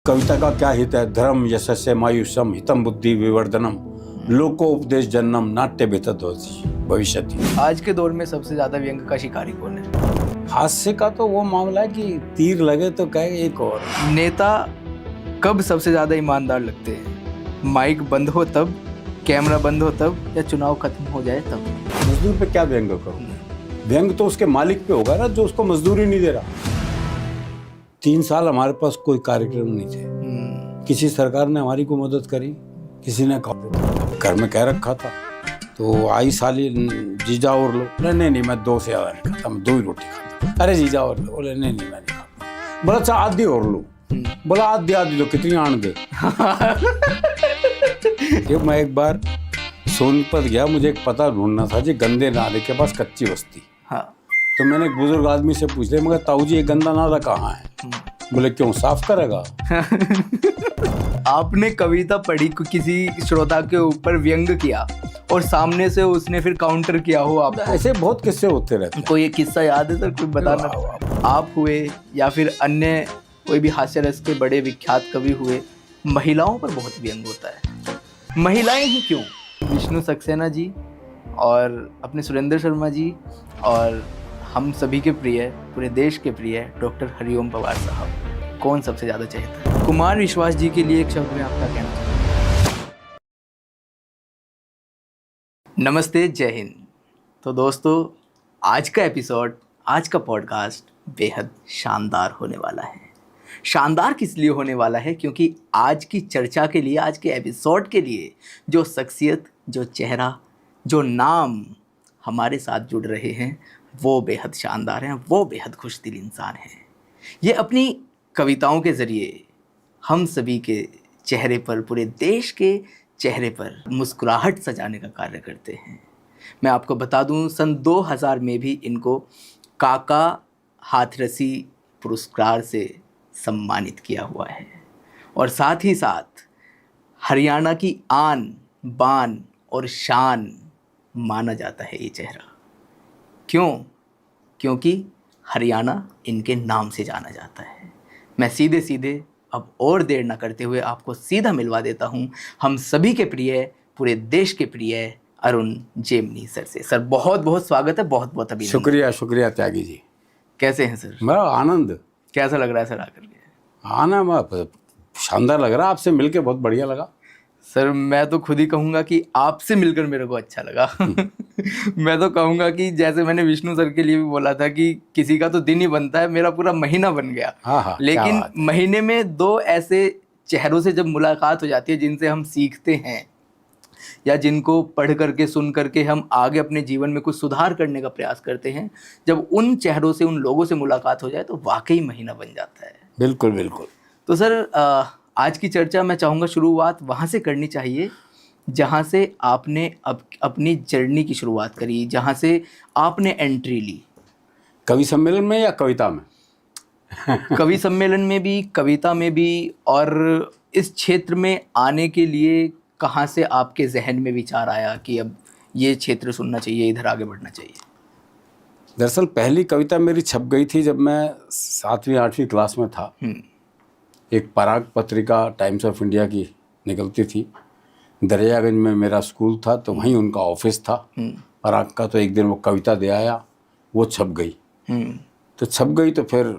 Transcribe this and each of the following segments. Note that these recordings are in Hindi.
कविता का क्या हित है? धर्म यशस्य मायुषम हितम बुद्धि विवर्धनम लोकोपदेश जन्नम नाट्य बेतद्वसी भविष्यति। आज के दौर में सबसे ज्यादा व्यंग का शिकारी कौन है? हास्य का तो वो मामला है कि तीर लगे तो कहे एक और। नेता कब सबसे ज्यादा ईमानदार लगते हैं? माइक बंद हो तब, कैमरा बंद हो तब, या चुनाव खत्म हो जाए तब? मजदूर पे क्या व्यंग करूंगा? व्यंग तो उसके मालिक पे होगा ना, जो उसको मजदूरी नहीं दे रहा। 3 साल हमारे पास कोई कार्यक्रम नहीं थे। किसी सरकार ने हमारी को मदद करी, किसी ने घर में कह रखा था तो आई साली जीजा और लो। नहीं मैं 2 से ज्यादा नहीं खाता, मैं 2 ही रोटी खाता। अरे जीजा और लो। बोले नहीं मैं नहीं खाता। बोला अच्छा आधी और लो। बोला आधी लो, कितनी आन दे। जब मैं एक बार सोनीपत गया, मुझे एक पता ढूंढना था जी, गंदे नाले के पास कच्ची बस्ती। हाँ। तो मैंने एक बुजुर्ग आदमी से पूछ लिया, मगर ताऊ जी ये गंदा नाला कहाँ है? बोले क्यों, साफ करेगा? आपने कविता पढ़ी, किसी श्रोता के ऊपर व्यंग किया और सामने से उसने फिर काउंटर किया हो आपको? ऐसे बहुत किस्से होते रहते हैं। कोई एक किस्सा याद है सर, कोई बताना? आप हुए या फिर अन्य कोई भी हास्य रस के बड़े विख्यात कवि हुए, महिलाओं पर बहुत व्यंग होता है। महिलाएं ही क्यों? विष्णु सक्सेना जी और अपने सुरेंद्र शर्मा जी और हम सभी के प्रिय, पूरे देश के प्रिय डॉक्टर हरिओम पवार साहब, कौन सबसे ज़्यादा चाहता है? कुमार विश्वास जी के लिए एक शब्द में आपका कहना चाहूँगा। नमस्ते, जय हिंद। तो दोस्तों, आज का एपिसोड, आज का पॉडकास्ट बेहद शानदार होने वाला है। शानदार किस लिए होने वाला है? क्योंकि आज की चर्चा के लिए, आज के एपिसोड के लिए जो शख्सियत, जो चेहरा, जो नाम हमारे साथ जुड़ रहे हैं वो बेहद शानदार हैं, वो बेहद खुशदिल इंसान हैं। ये अपनी कविताओं के ज़रिए हम सभी के चेहरे पर, पूरे देश के चेहरे पर मुस्कुराहट सजाने का कार्य करते हैं। मैं आपको बता दूं, सन 2000 में भी इनको काका हाथरसी पुरस्कार से सम्मानित किया हुआ है। और साथ ही साथ हरियाणा की आन बान और शान माना जाता है ये चेहरा। क्यों? क्योंकि हरियाणा इनके नाम से जाना जाता है। मैं सीधे अब और देर न करते हुए आपको सीधा मिलवा देता हूं हम सभी के प्रिय, पूरे देश के प्रिय अरुण जेमनी सर से। सर बहुत बहुत स्वागत है, बहुत बहुत अभिनंदन। शुक्रिया त्यागी जी। कैसे हैं सर? बड़ा आनंद। कैसा लग रहा है सर आकर के? आना शानदार लग रहा है, आपसे मिलके बहुत बढ़िया लगा। सर मैं तो खुद ही कहूँगा कि आपसे मिलकर मेरे को अच्छा लगा। मैं तो कहूँगा कि जैसे मैंने विष्णु सर के लिए भी बोला था कि किसी का तो दिन ही बनता है, मेरा पूरा महीना बन गया। हाँ, लेकिन महीने में 2 ऐसे चेहरों से जब मुलाकात हो जाती है जिनसे हम सीखते हैं या जिनको पढ़ करके, सुन करके हम आगे अपने जीवन में कुछ सुधार करने का प्रयास करते हैं, जब उन चेहरों से, उन लोगों से मुलाकात हो जाए तो वाकई महीना बन जाता है। बिल्कुल। तो सर आज की चर्चा मैं चाहूँगा शुरुआत वहाँ से करनी चाहिए जहाँ से आपने अपनी जर्नी की शुरुआत करी, जहाँ से आपने एंट्री ली। कवि सम्मेलन में या कविता में? कवि सम्मेलन में भी, कविता में भी। और इस क्षेत्र में आने के लिए कहाँ से आपके जहन में विचार आया कि अब ये क्षेत्र सुनना चाहिए, इधर आगे बढ़ना चाहिए? दरअसल पहली कविता मेरी छप गई थी जब मैं 7वीं 8वीं क्लास में था। एक पराग पत्रिका टाइम्स ऑफ इंडिया की निकलती थी। दरियागंज में मेरा स्कूल था, तो वहीं उनका ऑफिस था पराग का। तो एक दिन वो कविता दे आया, वो छप गई। तो छप गई तो फिर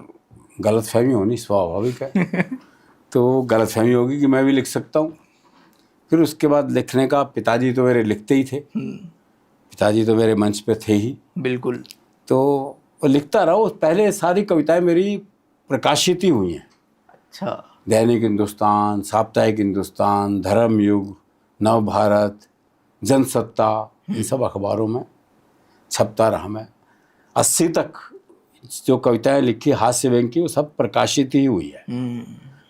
गलतफहमी होनी स्वाभाविक है। तो गलतफहमी होगी कि मैं भी लिख सकता हूँ। फिर उसके बाद लिखने का, पिताजी तो मेरे लिखते ही थे, पिताजी तो मेरे मंच पे थे ही। बिल्कुल। तो वो लिखता रहा। पहले सारी कविताएं मेरी प्रकाशित ही हुई हैं। अच्छा। दैनिक हिंदुस्तान, साप्ताहिक हिंदुस्तान, धर्म युग, नव भारत, जनसत्ता, इन सब अखबारों में छपता रहा मैं। 80 तक जो कविताएं लिखी हास्य व्यंग की, वो सब प्रकाशित ही हुई है।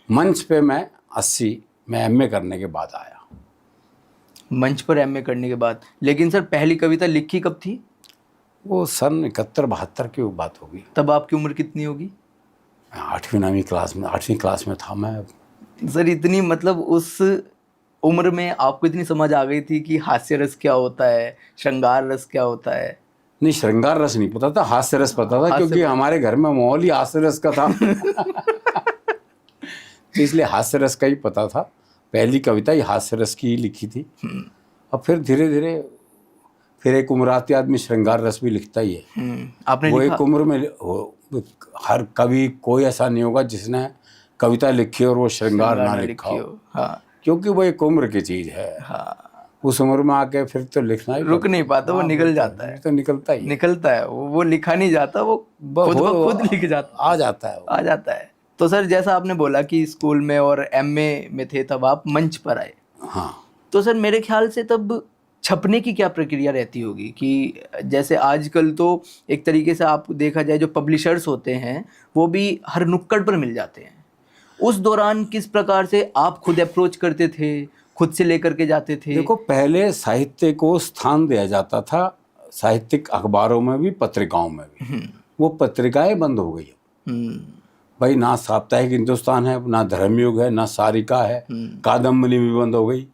मंच पे मैं 80 में एमए करने के बाद आया। मंच पर एमए करने के बाद। लेकिन सर पहली कविता लिखी कब थी? वो सन 71-72 की बात होगी। तब आपकी उम्र कितनी होगी? 8वीं क्लास में था मैं। सर इतनी, मतलब उस उम्र में आपको इतनी समझ आ गई थी कि हास्य रस क्या होता है, श्रृंगार रस क्या होता है? नहीं, श्रृंगार रस नहीं पता था, हास्य रस पता था, क्योंकि हमारे घर में माहौल ही हास्य रस का था। तो इसलिए हास्य रस का ही पता था। पहली कविता ही हास्य रस की ही लिखी थी। अब फिर धीरे धीरे फिर एक उम्र आती आदमी श्रृंगार रस भी लिखता ही है। आपने वो लिखा? एक उम्र में हर कवि कोई ऐसा नहीं होगा जिसने कविता लिखी और वो श्रृंगार ना लिखा हो। हाँ क्योंकि वो एक उम्र की चीज है। हाँ, उस उम्र में आके फिर तो लिखना ही रुक नहीं पाता, वो निकल जाता है, तो निकलता ही है। निकलता है वो लिखा नहीं जाता, वो खुद ब खुद लिख जाता, आ जाता है वो। आ जाता है। तो सर जैसा आपने बोला कि स्कूल में और एमए में थे तब आप मंच पर आए, हाँ। तो सर मेरे ख्याल से तब छपने की क्या प्रक्रिया रहती होगी कि जैसे आजकल तो एक तरीके से आप देखा जाए जो पब्लिशर्स होते हैं वो भी हर नुक्कड़ पर मिल जाते हैं। उस दौरान किस प्रकार से आप खुद अप्रोच करते थे, खुद से लेकर के जाते थे? देखो, पहले साहित्य को स्थान दिया जाता था, साहित्यिक अखबारों में भी पत्रिकाओं में भी। वो पत्रिकाएं बंद हो गई। भाई ना साप्ताहिक हिंदुस्तान है, ना धर्मयुग है, ना सारिका है, कादम्बनी भी बंद हो गई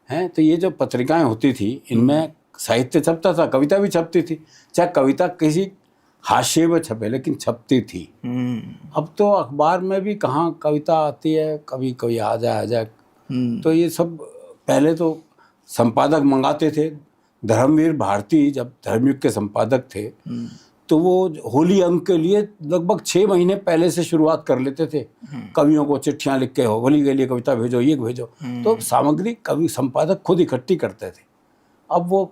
है। तो ये जो पत्रिकाएं होती थी इनमें साहित्य छपता था, कविता भी छपती थी, चाहे कविता किसी हाशिए में छपे लेकिन छपती थी। अब तो अखबार में भी कहाँ कविता आती है, कभी कभी आ जाए। तो ये सब पहले तो संपादक मंगाते थे। धर्मवीर भारती जब धर्मयुग के संपादक थे तो वो होली अंक के लिए लगभग 6 महीने पहले से शुरुआत कर लेते थे। कवियों को चिट्ठियां लिख के होली के लिए कविता भेजो, ये भेजो। तो सामग्री कवि संपादक खुद इकट्ठी करते थे। अब वो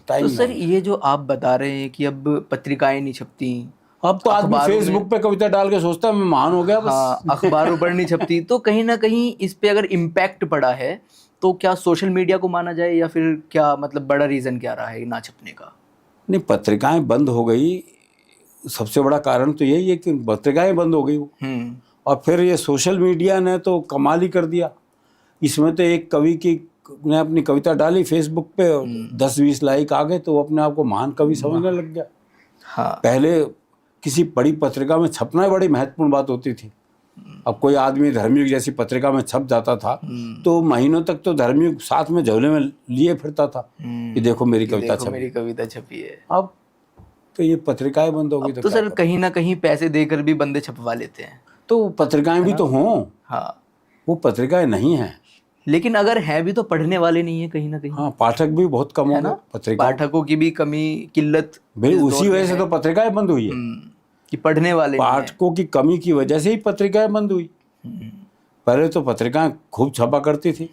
टाइम तो सर ये जो आप बता रहे हैं कि अब पत्रिकाएं नहीं छपती, अब तो आदमी फेसबुक पे कविता डाल के सोचता है मैं महान हो गया बस। हाँ, अखबारों पर नहीं छपती, तो कहीं ना कहीं इस पे अगर इम्पैक्ट पड़ा है तो क्या सोशल मीडिया को माना जाए या फिर क्या, मतलब बड़ा रीजन क्या रहा है ना छपने का? नहीं, पत्रिकाएं बंद हो गई, सबसे बड़ा कारण तो यही है कि पत्रिकाएं बंद हो गई। और फिर ये सोशल मीडिया ने तो कमाल ही कर दिया। इसमें तो एक कवि की ने अपनी कविता डाली फेसबुक पे, 10-20 लाइक आ गए तो वो अपने आप को महान कवि समझने लग गया। हाँ। पहले किसी बड़ी पत्रिका में छपना बड़ी महत्वपूर्ण बात होती थी। अब कोई आदमी धर्मयुग जैसी पत्रिका में छप जाता था तो महीनों तक तो धर्मयुग साथ में झोले में लिए फिरता था कि देखो मेरी कविता छपी, मेरी कविता छपी है। अब तो ये पत्रिकाएं बंद हो गई। तो सर कहीं ना कहीं पैसे देकर भी बंदे छपवा लेते हैं। तो पत्रिकाएं भी तो हों। हाँ, वो पत्रिकाएं नहीं हैं, लेकिन अगर है भी तो पढ़ने वाले नहीं है कहीं ना कहीं। हाँ, पाठक भी बहुत कम हो गए। पत्रिका पाठकों की भी कमी, किल्लत भाई उसी वजह से तो पत्रिकाएं बंद हुई है। कि पढ़ने वाले पाठकों की कमी की वजह से ही पत्रिकाएं बंद हुई। पहले तो पत्रिकाएं खूब छपा करती थी।